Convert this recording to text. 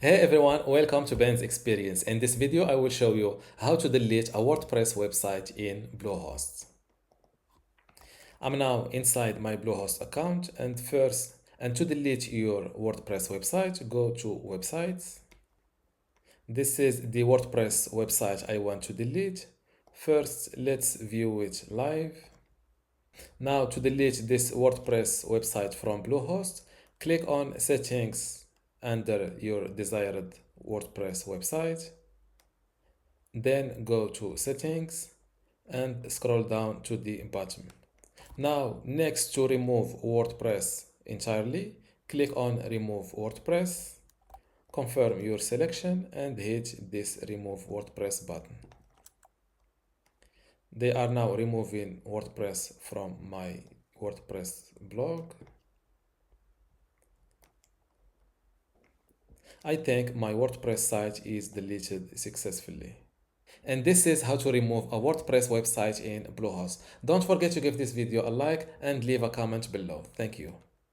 Hey everyone, welcome to Ben's Experience. In this video, I will show you how to delete a WordPress website in Bluehost. I'm now inside my Bluehost account and to delete your WordPress website, go to Websites. This is the WordPress website I want to delete. First, let's view it live. Now to delete this WordPress website from Bluehost, click on Settings under your desired WordPress website. Then go to Settings and scroll down to the bottom. Now, next to remove WordPress entirely, click on Remove WordPress, confirm your selection and hit this Remove WordPress button. They are now removing WordPress from my WordPress blog. I think my WordPress site is deleted successfully. And this is how to remove a WordPress website in Bluehost. Don't forget to give this video a like and leave a comment below. Thank you.